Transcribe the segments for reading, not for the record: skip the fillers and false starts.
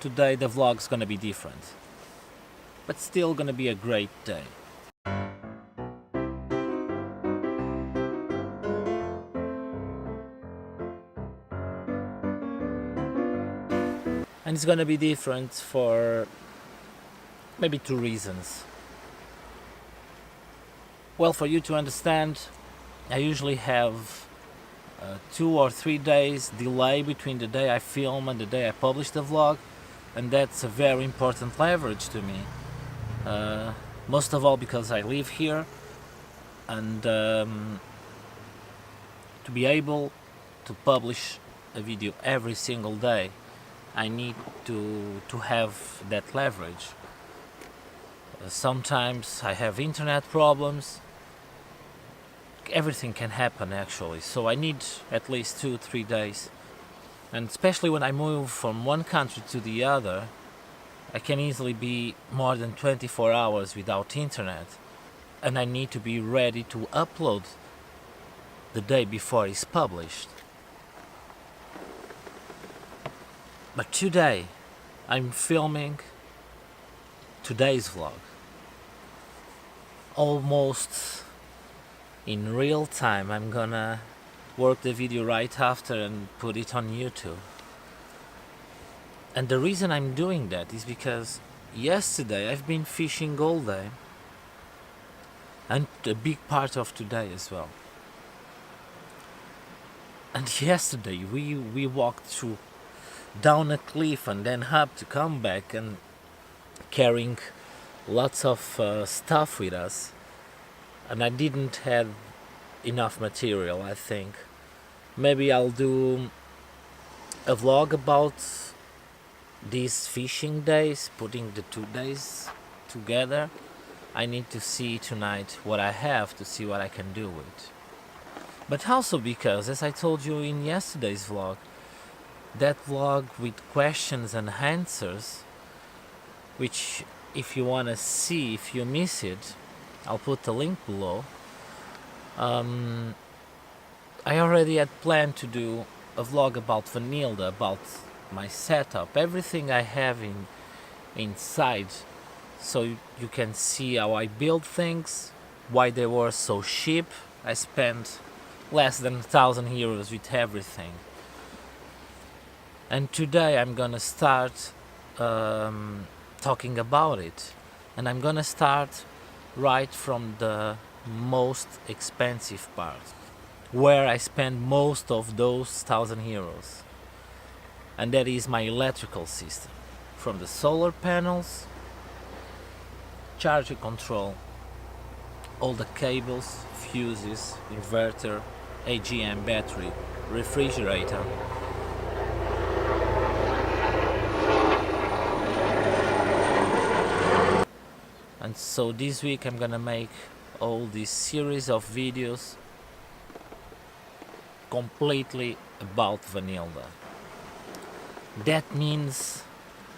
today the vlog's gonna be different, but still gonna be a great day. And it's gonna be different for maybe two reasons. Well, for you to understand, I usually have 2 or 3 days delay between the day I film and the day I publish the vlog, and that's a very important leverage to me. Most of all because I live here, and to be able to publish a video every single day, I need to have that leverage. Sometimes I have internet problems. Everything can happen actually, so I need at least 2-3 days. And especially when I move from one country to the other, I can easily be more than 24 hours without internet, and I need to be ready to upload the day before it's published. But today I'm filming today's vlog almost in real time. I'm gonna work the video right after and put it on YouTube. And the reason I'm doing that is because yesterday I've been fishing all day, and a big part of today as well. And yesterday we walked through down a cliff and then up to come back, and carrying lots of stuff with us, and I didn't have enough material. I think maybe I'll do a vlog about these fishing days, putting the 2 days together. I need to see tonight what I have, to see what I can do with. But also because, as I told you in yesterday's vlog, that vlog with questions and answers, which if you want to see, if you miss it, I'll put the link below. I already had planned to do a vlog about Vanilda, about my setup, everything I have inside, so you can see how I build things, why they were so cheap. I spent less than 1,000 euros with everything. And today I'm gonna start talking about it, and I'm gonna start right from the most expensive part, where I spend most of those 1,000 euros, and that is my electrical system, from the solar panels, charger control, all the cables, fuses, inverter, AGM battery, refrigerator. And so this week I'm gonna make all this series of videos completely about Vanilda. That means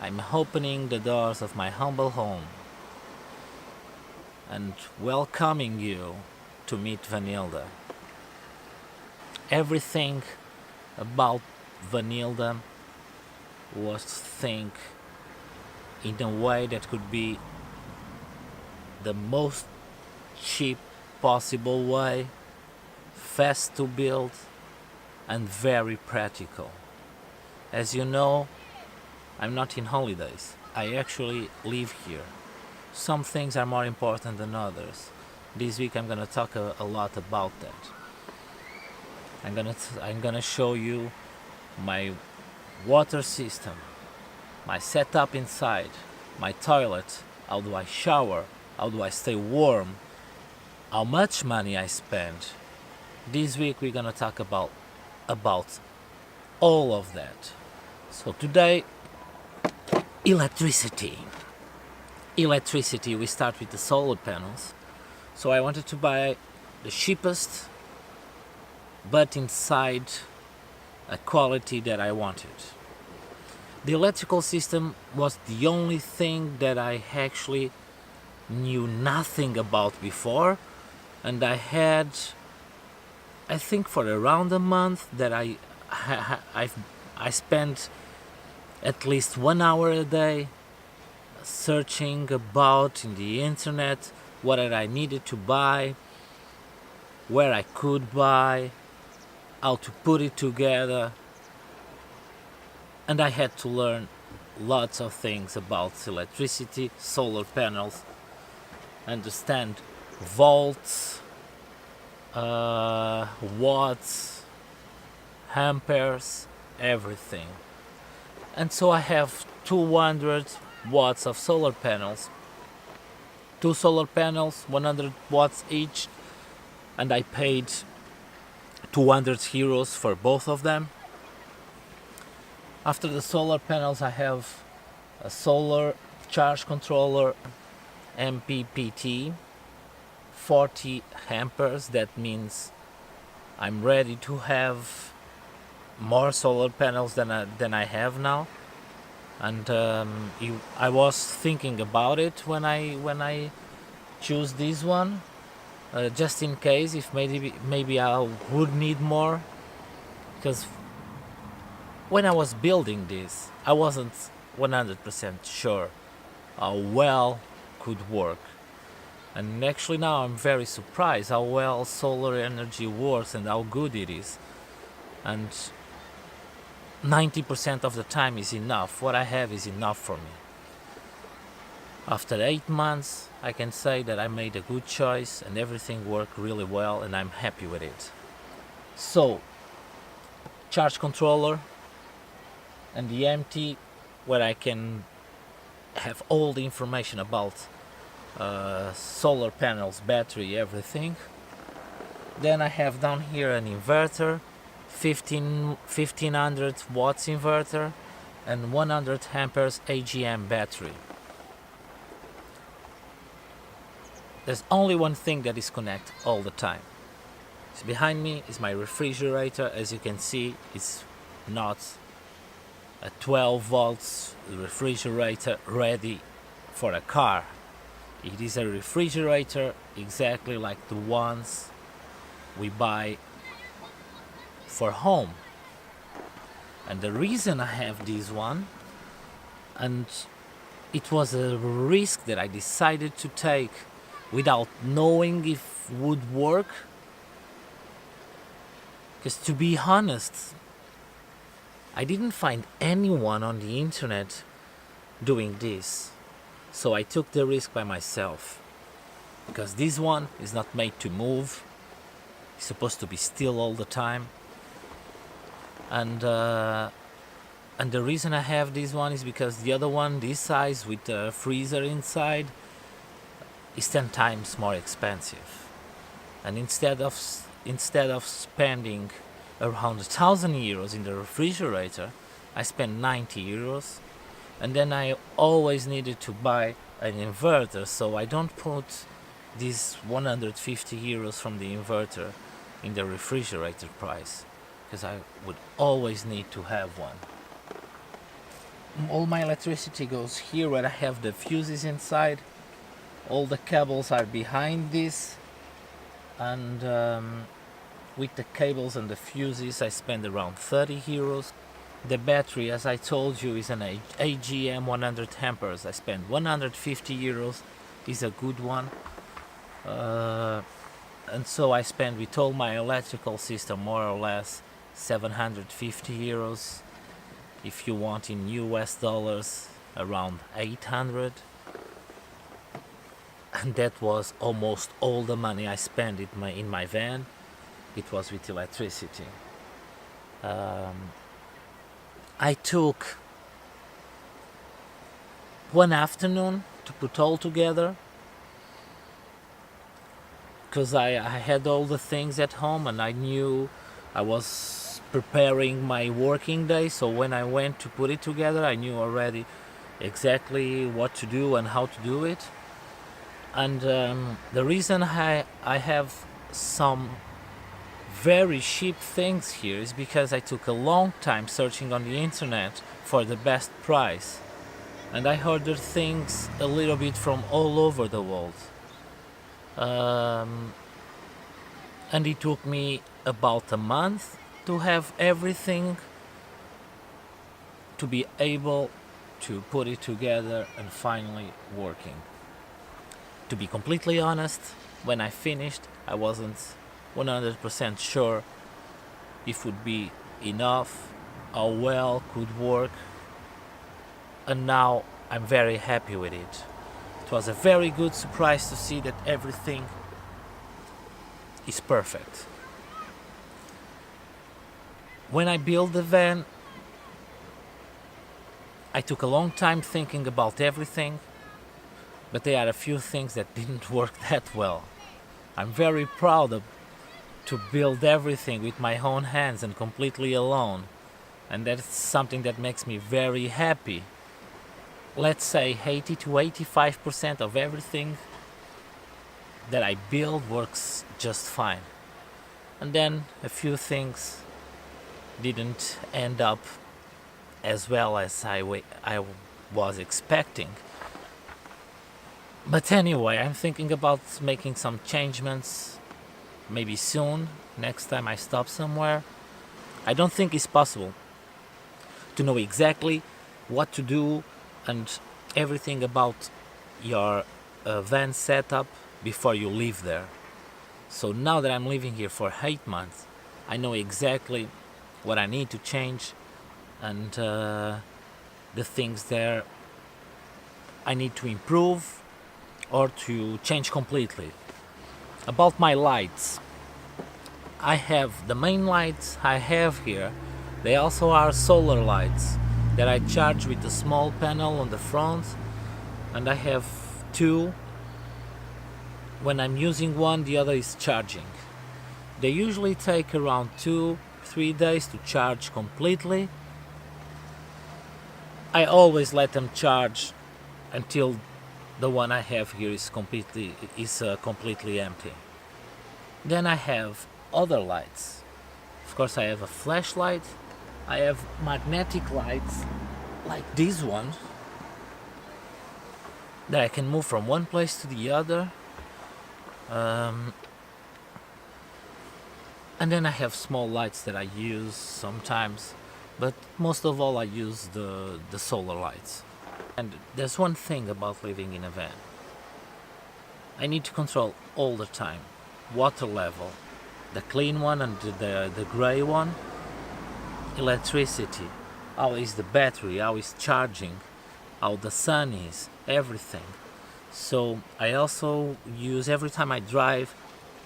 I'm opening the doors of my humble home and welcoming you to meet Vanilda. Everything about Vanilda was think in a way that could be the most cheap possible way, fast to build, and very practical. As you know, I'm not in holidays. I actually live here. Some things are more important than others. This week I'm gonna talk a lot about that. I'm gonna show you my water system, my setup inside, my toilet, how do I shower, how do I stay warm, how much money I spend. This week we're gonna talk about all of that. So today, electricity. We start with the solar panels. So I wanted to buy the cheapest, but inside a quality that I wanted. The electrical system was the only thing that I actually knew nothing about before, and I had, I think for around a month that I spent at least 1 hour a day searching about in the internet what I needed to buy, where I could buy, how to put it together. And I had to learn lots of things about electricity, solar panels, understand volts, watts, amperes, everything. And so I have 200 watts of solar panels, two solar panels, 100 watts each, and I paid 200 euros for both of them. After the solar panels, I have a solar charge controller MPPT, 40 amperes. That means I'm ready to have more solar panels than I have now. And I was thinking about it when I choose this one, just in case if maybe I would need more, because when I was building this, I wasn't 100% sure how well could work. And actually now I'm very surprised how well solar energy works and how good it is. And 90% of the time is enough. What I have is enough for me. After 8 months, I can say that I made a good choice and everything worked really well and I'm happy with it. So, charge controller and the empty, where I can have all the information about solar panels, battery, everything. Then I have down here an inverter, 1500 watts inverter and 100 amperes AGM battery. There's only one thing that is connected all the time. So behind me is my refrigerator. As you can see, it's not a 12 volts refrigerator ready for a car. It is a refrigerator exactly like the ones we buy for home. And the reason I have this one, and it was a risk that I decided to take without knowing if it would work, because to be honest, I didn't find anyone on the internet doing this. So I took the risk by myself, because this one is not made to move. It's supposed to be still all the time. And the reason I have this one is because the other one, this size with a freezer inside, is 10 times more expensive. And instead of spending around 1,000 euros in the refrigerator, I spent 90 euros. And then I always needed to buy an inverter, so I don't put these 150 euros from the inverter in the refrigerator price, because I would always need to have one. All my electricity goes here where I have the fuses inside. All the cables are behind this, and with the cables and the fuses I spend around 30 euros. The battery, as I told you, is an AGM 100 amperes. I spent 150 euros. Is a good one. And so I spend with all my electrical system more or less 750 euros. If you want in US dollars, around 800. And that was almost all the money I spent in my van. It was with electricity. I took one afternoon to put all together, because I had all the things at home and I knew I was preparing my working day. So when I went to put it together, I knew already exactly what to do and how to do it. And the reason I have some very cheap things here is because I took a long time searching on the internet for the best price, and I ordered things a little bit from all over the world, and it took me about a month to have everything to be able to put it together and finally working. To be completely honest, when I finished, I wasn't 100% sure if it would be enough, how well could work, and now I'm very happy with it. It was a very good surprise to see that everything is perfect. When I built the van, I took a long time thinking about everything, but there are a few things that didn't work that well. I'm very proud to build everything with my own hands and completely alone, and that's something that makes me very happy. Let's say 80 to 85% of everything that I build works just fine. And then a few things didn't end up as well as I was expecting. But anyway, I'm thinking about making some changements, maybe soon, next time I stop somewhere. I don't think it's possible to know exactly what to do and everything about your van setup before you leave there. So now that I'm living here for 8 months, I know exactly what I need to change and the things there I need to improve or to change completely. About my lights, I have the main lights I have here. They also are solar lights that I charge with a small panel on the front, and I have two. When I'm using one, the other is charging. They usually take around 2-3 days to charge completely. I always let them charge until the one I have here is completely empty. Then I have other lights. Of course, I have a flashlight. I have magnetic lights like this one that I can move from one place to the other. And then I have small lights that I use sometimes, but most of all I use the solar lights. And there's one thing about living in a van. I need to control all the time. Water level, the clean one and the gray one. Electricity, how is the battery, how is charging, how the sun is, everything. So I also use, every time I drive,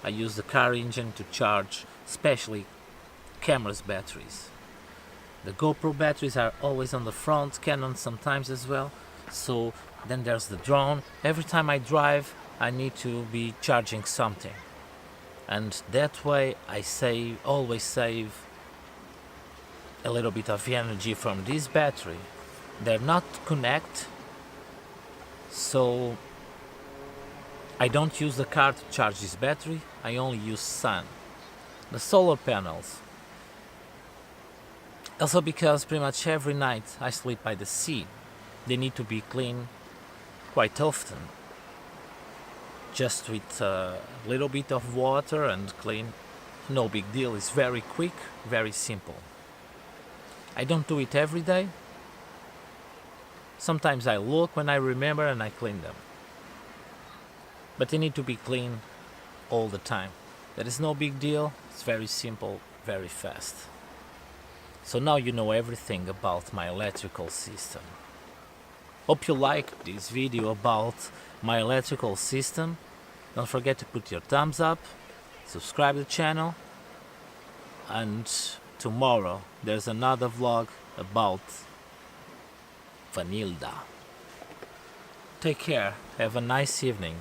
I use the car engine to charge, especially camera's batteries. The GoPro batteries are always on the front, Canon sometimes as well. So then there's the drone. Every time I drive, I need to be charging something. And that way I always save a little bit of energy from this battery. They're not connect, so I don't use the car to charge this battery. I only use sun. The solar panels. Also because pretty much every night I sleep by the sea. They need to be cleaned quite often. Just with a little bit of water and clean. No big deal. It's very quick, very simple. I don't do it every day. Sometimes I look when I remember and I clean them. But they need to be clean all the time. That is no big deal. It's very simple, very fast. So now you know everything about my electrical system. Hope you liked this video about my electrical system. Don't forget to put your thumbs up, subscribe to the channel, and tomorrow there's another vlog about Vanilda. Take care, have a nice evening.